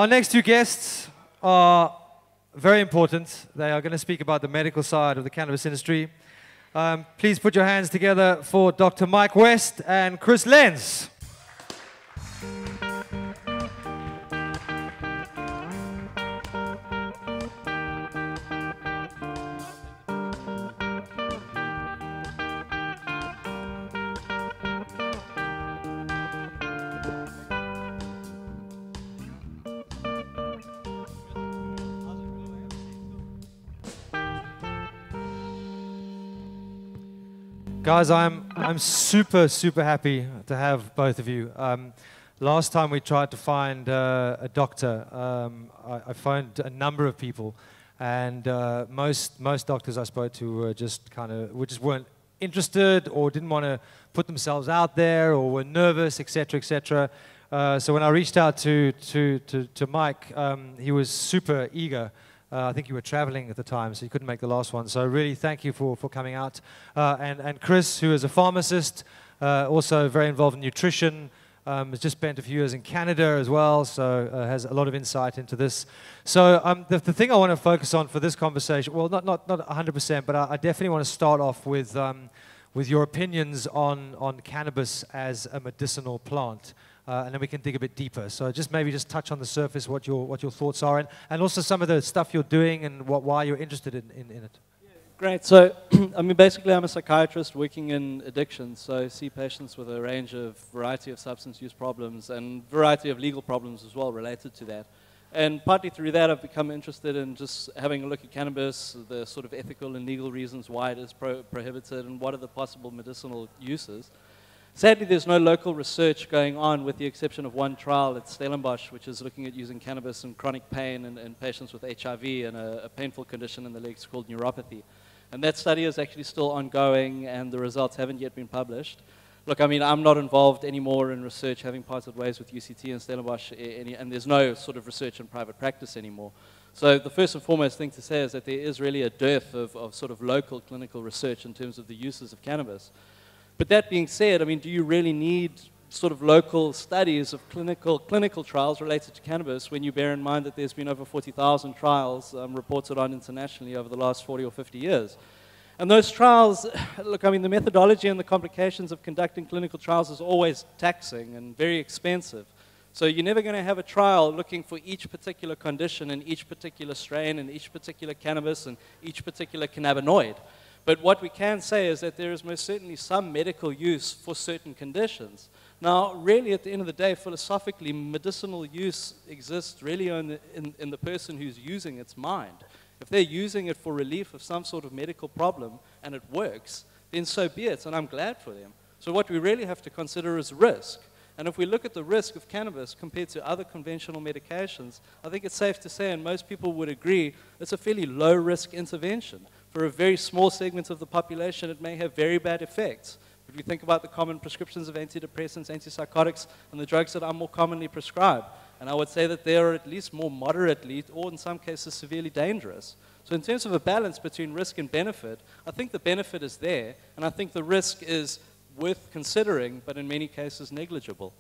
Our next two guests are very important. They are going to speak about the medical side of the cannabis industry. Please put your hands together for Dr. Mike West and Chris Lenz. Guys, I'm super happy to have both of you. Last time we tried to find a doctor, I found a number of people, and most doctors I spoke to were just weren't interested or didn't want to put themselves out there or were nervous, etc., etc. So when I reached out to Mike, he was super eager. I think you were traveling at the time, so you couldn't make the last one. So really, thank you for coming out. And Chris, who is a pharmacist, also very involved in nutrition, has just spent a few years in Canada as well, so has a lot of insight into this. So the thing I want to focus on for this conversation, well, not 100%, but I definitely want to start off with your opinions on cannabis as a medicinal plant. And then we can dig a bit deeper. So maybe just touch on the surface what your thoughts are, and also some of the stuff you're doing and why you're interested in it. Yeah, great. So, I mean, basically, I'm a psychiatrist working in addiction. So I see patients with a variety of substance use problems and variety of legal problems as well related to that. And partly through that, I've become interested in just having a look at cannabis, the sort of ethical and legal reasons why it is prohibited, and what are the possible medicinal uses. Sadly, there's no local research going on with the exception of one trial at Stellenbosch, which is looking at using cannabis in chronic pain in patients with HIV and a painful condition in the legs called neuropathy. And that study is actually still ongoing, and the results haven't yet been published. Look, I mean, I'm not involved anymore in research, having parted ways with UCT and Stellenbosch, and there's no sort of research in private practice anymore. So the first and foremost thing to say is that there is really a dearth of sort of local clinical research in terms of the uses of cannabis. But that being said, I mean, do you really need sort of local studies of clinical trials related to cannabis when you bear in mind that there's been over 40,000 trials reported on internationally over the last 40 or 50 years? And those trials, look, I mean, the methodology and the complications of conducting clinical trials is always taxing and very expensive. So you're never going to have a trial looking for each particular condition and each particular strain and each particular cannabis and each particular cannabinoid. But what we can say is that there is most certainly some medical use for certain conditions. Now, really, at the end of the day, philosophically, medicinal use exists really in the person who's using its mind. If they're using it for relief of some sort of medical problem and it works, then so be it, and I'm glad for them. So what we really have to consider is risk. And if we look at the risk of cannabis compared to other conventional medications, I think it's safe to say, and most people would agree, it's a fairly low-risk intervention. For a very small segment of the population, it may have very bad effects. If you think about the common prescriptions of antidepressants, antipsychotics, and the drugs that are more commonly prescribed, and I would say that they are at least more moderately, or in some cases severely dangerous. So in terms of a balance between risk and benefit, I think the benefit is there, and I think the risk is worth considering, but in many cases negligible.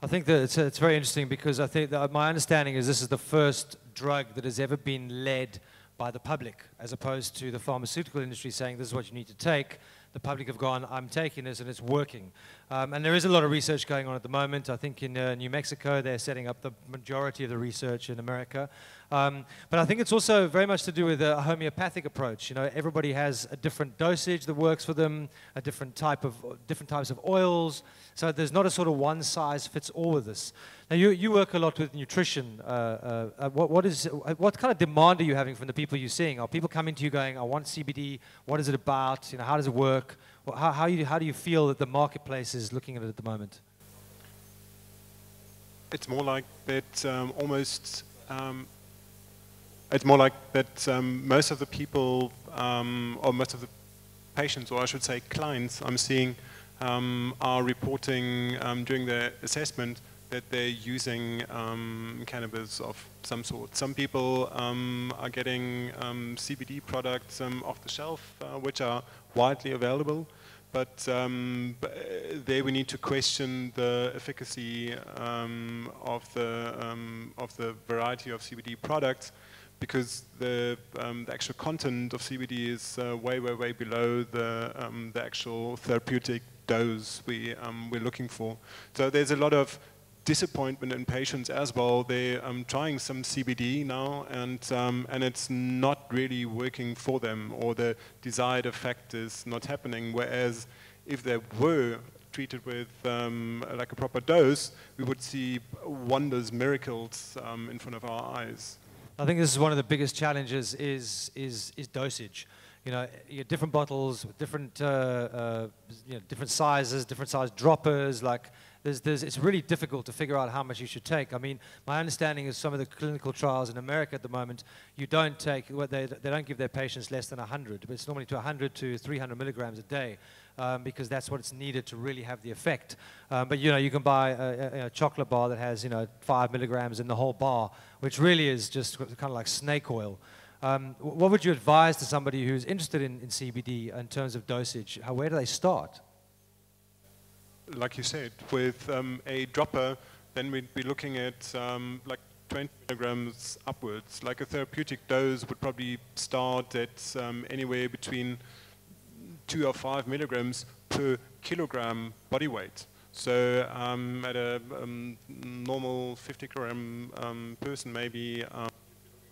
I think that it's very interesting, because I think that my understanding is this is the first drug that has ever been led by the public, as opposed to the pharmaceutical industry saying this is what you need to take. The public have gone, I'm taking this and it's working. And there is a lot of research going on at the moment. I think in New Mexico they're setting up the majority of the research in America. But I think it's also very much to do with a homeopathic approach. You know, everybody has a different dosage that works for them, a different types of oils. So there's not a sort of one size fits all with this. Now you work a lot with nutrition. What kind of demand are you having from the people you're seeing? Are people coming to you going, I want CBD? What is it about? You know, how does it work? How do you feel that the marketplace is looking at it at the moment? It's more like that it's more like that most of the people, or most of the patients, or I should say clients I'm seeing, are reporting during their assessment that they're using cannabis of some sort. Some people are getting CBD products off the shelf, which are widely available, there we need to question the efficacy of the variety of CBD products, because the actual content of CBD is way below the actual therapeutic dose we're looking for. So there's a lot of disappointment in patients as well. They're trying some CBD now, and it's not really working for them, or the desired effect is not happening. Whereas if they were treated with like a proper dose, we would see wonders, miracles in front of our eyes. I think this is one of the biggest challenges is dosage. You know, different bottles with different different sizes, different size droppers. Like, it's really difficult to figure out how much you should take. I mean, my understanding is some of the clinical trials in America at the moment, you don't take, they don't give their patients less than 100, but it's normally to 100 to 300 milligrams a day, because that's what it's needed to really have the effect. But you can buy a chocolate bar that has 5 milligrams in the whole bar, which really is just kind of like snake oil. What would you advise to somebody who's interested in CBD in terms of dosage? Where do they start? Like you said, with a dropper, then we'd be looking at like 20 milligrams upwards. Like a therapeutic dose would probably start at anywhere between 2 or 5 milligrams per kilogram body weight. So at a normal 50-kilogram person, maybe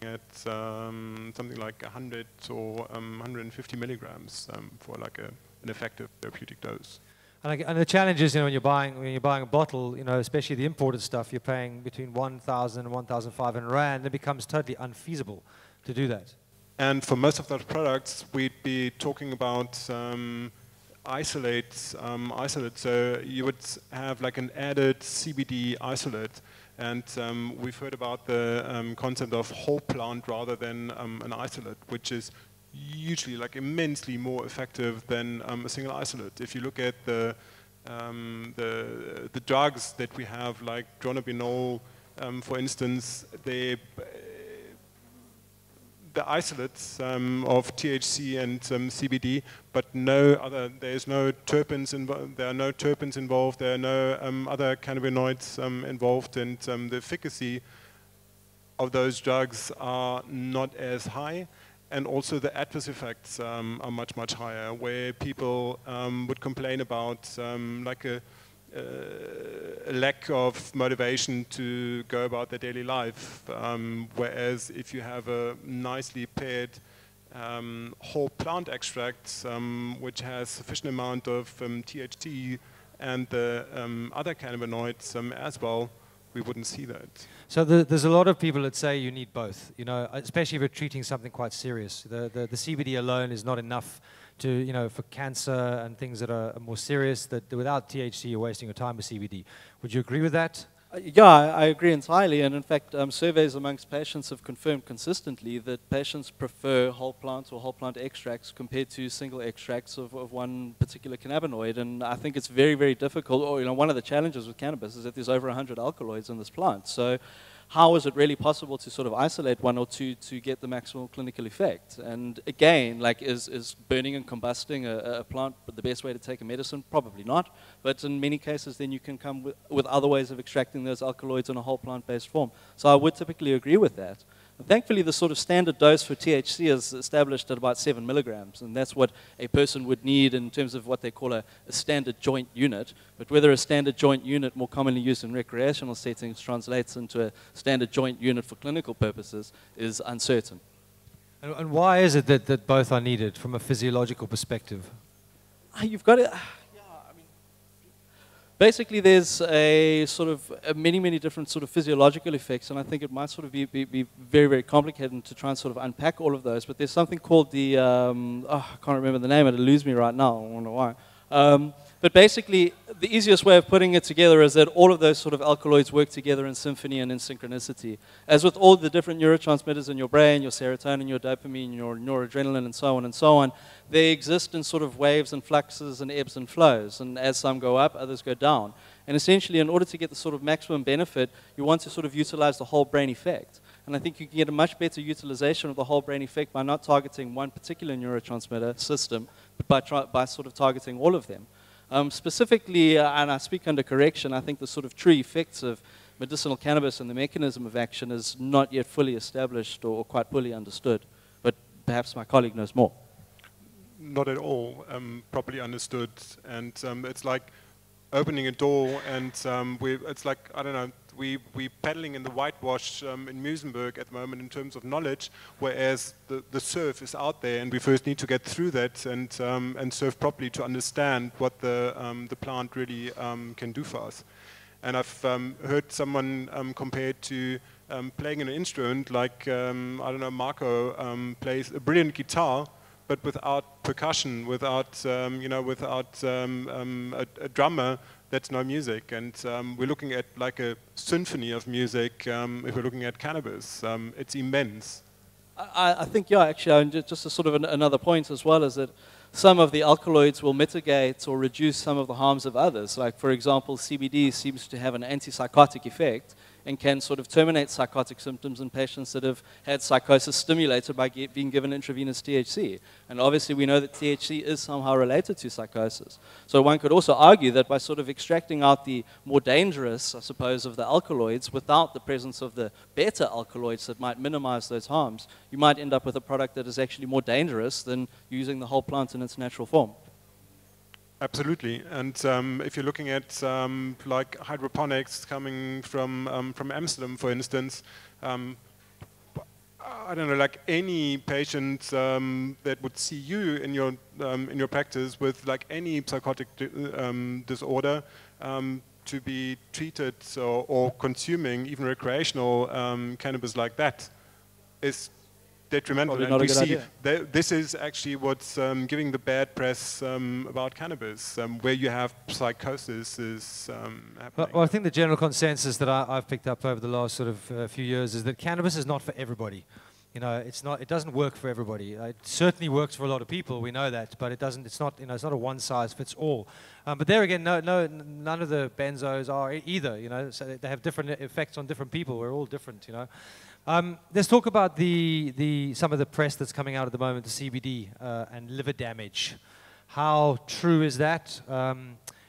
at something like 100 or 150 milligrams for like an effective therapeutic dose. And the challenge is, when you're buying a bottle, especially the imported stuff, you're paying between 1,000 and 1,500 rand. It becomes totally unfeasible to do that. And for most of those products, we'd be talking about isolate. So you would have like an added CBD isolate. And we've heard about the concept of whole plant rather than an isolate, which is usually like immensely more effective than a single isolate. If you look at the drugs that we have, like dronabinol, for instance, the isolates of THC and CBD, but there's no terpenes involved. There are no terpenes involved. There are no other cannabinoids involved, and the efficacy of those drugs are not as high. And also the adverse effects are much higher, where people would complain about like a lack of motivation to go about their daily life. Whereas if you have a nicely paired whole plant extract, which has sufficient amount of THC and the other cannabinoids as well, we wouldn't see that. So there's a lot of people that say you need both, especially if you're treating something quite serious. The CBD alone is not enough to, for cancer and things that are more serious, that without THC you're wasting your time with CBD. Would you agree with that? Yeah, I agree entirely, and in fact surveys amongst patients have confirmed consistently that patients prefer whole plant or whole plant extracts compared to single extracts of one particular cannabinoid, and I think it's very difficult, or one of the challenges with cannabis is that there's over 100 alkaloids in this plant. So how is it really possible to sort of isolate one or two to get the maximal clinical effect? And again, like, is burning and combusting a plant the best way to take a medicine? Probably not. But in many cases, then you can come with other ways of extracting those alkaloids in a whole plant-based form. So I would typically agree with that. And thankfully, the sort of standard dose for THC is established at about 7 milligrams, and that's what a person would need in terms of what they call a standard joint unit. But whether a standard joint unit, more commonly used in recreational settings, translates into a standard joint unit for clinical purposes is uncertain. And why is it that both are needed from a physiological perspective? You've got to... Basically, there's a sort of many different sort of physiological effects, and I think it might sort of be very complicated to try and sort of unpack all of those. But there's something called the I can't remember the name. It'll lose me right now. I wonder why. But basically, the easiest way of putting it together is that all of those sort of alkaloids work together in symphony and in synchronicity. As with all the different neurotransmitters in your brain, your serotonin, your dopamine, your noradrenaline, and so on, they exist in sort of waves and fluxes and ebbs and flows. And as some go up, others go down. And essentially, in order to get the sort of maximum benefit, you want to sort of utilize the whole brain effect. And I think you can get a much better utilization of the whole brain effect by not targeting one particular neurotransmitter system, by sort of targeting all of them. Specifically, and I speak under correction, I think the sort of true effects of medicinal cannabis and the mechanism of action is not yet fully established or quite fully understood, but perhaps my colleague knows more. Not at all properly understood, and it's like opening a door, and it's like, I don't know, we're paddling in the whitewash in Musenberg at the moment in terms of knowledge, whereas the surf is out there, and we first need to get through that and surf properly to understand what the plant really can do for us. And I've heard someone compare it to playing an instrument like, I don't know, Marco plays a brilliant guitar, but without percussion, without, without a drummer, that's no music. And we're looking at like a symphony of music if we're looking at cannabis. It's immense. I think, yeah, actually, just a sort of another point as well is that some of the alkaloids will mitigate or reduce some of the harms of others. Like, for example, CBD seems to have an antipsychotic effect and can sort of terminate psychotic symptoms in patients that have had psychosis stimulated by being given intravenous THC. And obviously we know that THC is somehow related to psychosis. So one could also argue that by sort of extracting out the more dangerous, I suppose, of the alkaloids without the presence of the better alkaloids that might minimize those harms, you might end up with a product that is actually more dangerous than using the whole plant in its natural form. Absolutely, and if you're looking at like hydroponics coming from Amsterdam, for instance, I don't know, like any patient that would see you in your practice with like any psychotic disorder to be treated or consuming even recreational cannabis like that is detrimental. And we see this is actually what's giving the bad press about cannabis, where you have psychosis is happening. Well, I think the general consensus that I've picked up over the last sort of few years is that cannabis is not for everybody. You know, it doesn't work for everybody. It certainly works for a lot of people, we know that, but it doesn't. It's not, it's not a one size fits all. But there again, none of the benzos are either. You know, so they have different effects on different people. We're all different. You know. Let's talk about some of the press that's coming out at the moment, the CBD and liver damage. How true is that?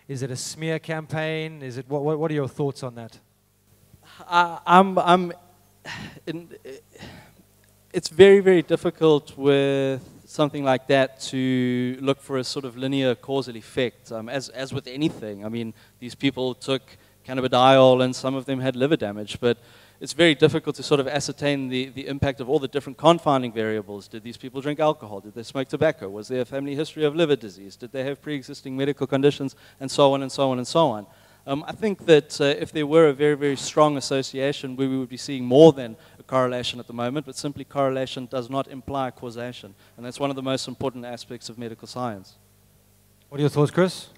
Is it a smear campaign? Is it what are your thoughts on that? It's very, very difficult with something like that to look for a sort of linear causal effect, as with anything. I mean, these people took cannabidiol and some of them had liver damage, but it's very difficult to sort of ascertain the impact of all the different confounding variables. Did these people drink alcohol? Did they smoke tobacco? Was there a family history of liver disease? Did they have pre-existing medical conditions? And so on and so on and so on. I think that if there were a very, very strong association, we would be seeing more than a correlation at the moment, but simply correlation does not imply causation. And that's one of the most important aspects of medical science. What are your thoughts, Chris?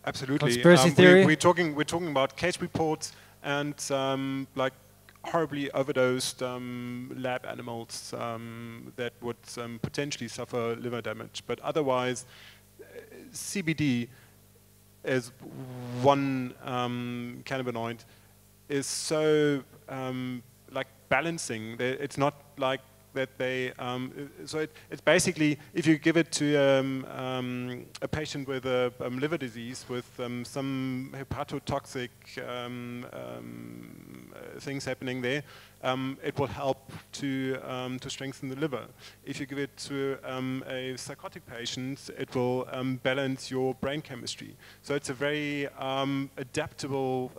Absolutely. Conspiracy theory? We're talking about case reports and like horribly overdosed lab animals that would potentially suffer liver damage. But otherwise, CBD as one cannabinoid is so like balancing. It's not like that they, so it's basically, if you give it to a patient with a liver disease with some hepatotoxic things happening there, it will help to strengthen the liver. If you give it to a psychotic patient, it will balance your brain chemistry. So it's a very adaptable,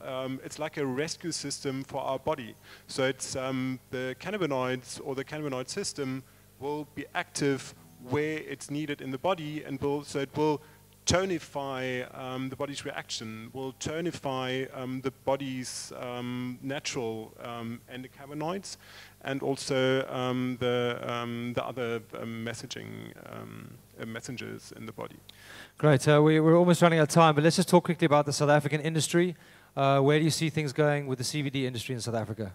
it's like a rescue system for our body. So it's the cannabinoids or the cannabinoid system will be active where it's needed in the body, and so it will tonify the body's reaction, will tonify the body's natural endocannabinoids, and also the other messengers in the body. Great. We're almost running out of time, but let's just talk quickly about the South African industry. Where do you see things going with the CBD industry in South Africa?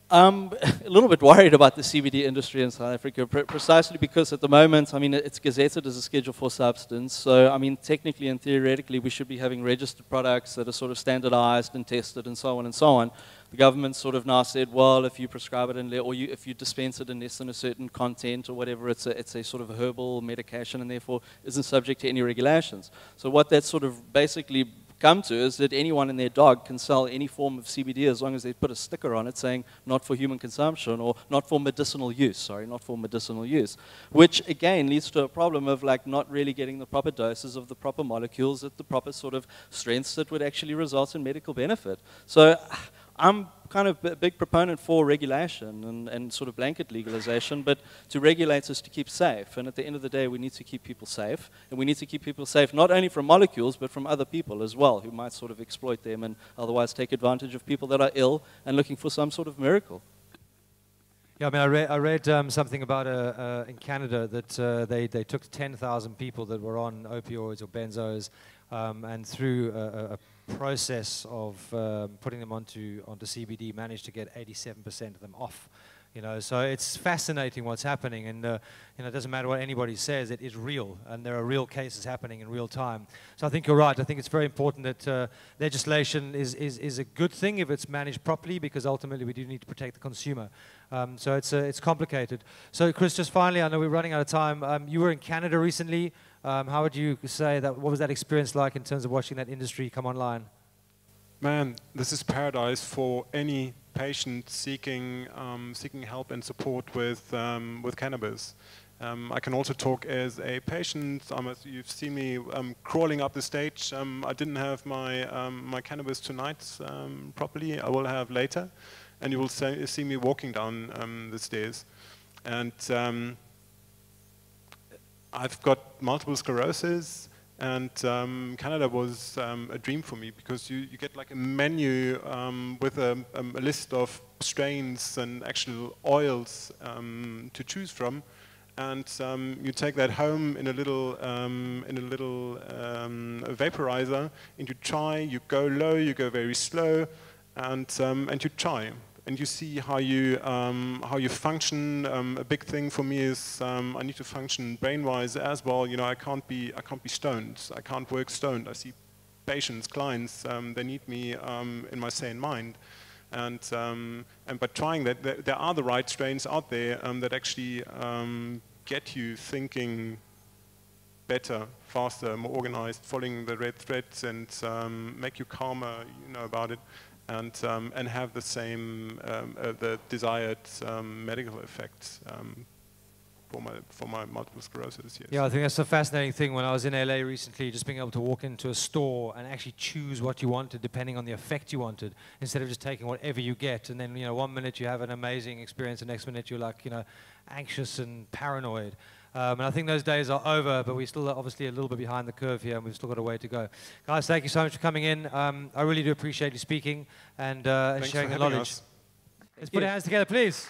I'm a little bit worried about the CBD industry in South Africa, precisely because at the moment, I mean, it's gazetted as a Schedule 4 substance. So, I mean, technically and theoretically, we should be having registered products that are sort of standardized and tested and so on and so on. the government sort of now said, well, if you prescribe it if you dispense it in less than a certain content or whatever, it's a sort of herbal medication and therefore isn't subject to any regulations. So what that sort of basically come to is that anyone and their dog can sell any form of CBD as long as they put a sticker on it saying not for human consumption or not for medicinal use, which again leads to a problem of like not really getting the proper doses of the proper molecules at the proper sort of strengths that would actually result in medical benefit. So I'm kind of a big proponent for regulation and sort of blanket legalization, but to regulate is to keep safe. And at the end of the day, we need to keep people safe. And we need to keep people safe not only from molecules, but from other people as well, who might sort of exploit them and otherwise take advantage of people that are ill and looking for some sort of miracle. Yeah, I mean, I read something about in Canada that they took 10,000 people that were on opioids or benzos, and through a process of putting them onto CBD, managed to get 87% of them off. You know, so it's fascinating what's happening, and you know, it doesn't matter what anybody says; it is real, and there are real cases happening in real time. So I think you're right. I think it's very important that legislation is a good thing if it's managed properly, because ultimately we do need to protect the consumer. So it's complicated. So Chris, just finally, I know we're running out of time. You were in Canada recently. How would you say that? What was that experience like in terms of watching that industry come online? Man, this is paradise for any patient seeking help and support with cannabis. I can also talk as a patient. You've seen me crawling up the stage. I didn't have my cannabis tonight properly. I will have later, and you will see me walking down the stairs. And I've got multiple sclerosis. And Canada was a dream for me, because you get like a menu with a list of strains and actual oils to choose from, and you take that home in a little vaporizer, and you try. You go low, you go very slow, and you try. And you see how you function. A big thing for me is I need to function brain-wise as well. You know, I can't be stoned. I can't work stoned. I see patients, clients. They need me in my sane mind. And by trying that, there are the right strains out there that actually get you thinking better, faster, more organized, following the red threads, and make you calmer. You know about it. And have the same, the desired medical effects for my multiple sclerosis. Yes. Yeah, I think that's a fascinating thing. When I was in LA recently, just being able to walk into a store and actually choose what you wanted depending on the effect you wanted, instead of just taking whatever you get. And then, you know, 1 minute you have an amazing experience, the next minute you're like, you know, anxious and paranoid. And I think those days are over, but we're still obviously a little bit behind the curve here, and we've still got a way to go. Guys, thank you so much for coming in. I really do appreciate you speaking and sharing the knowledge. Let's put our hands together, please.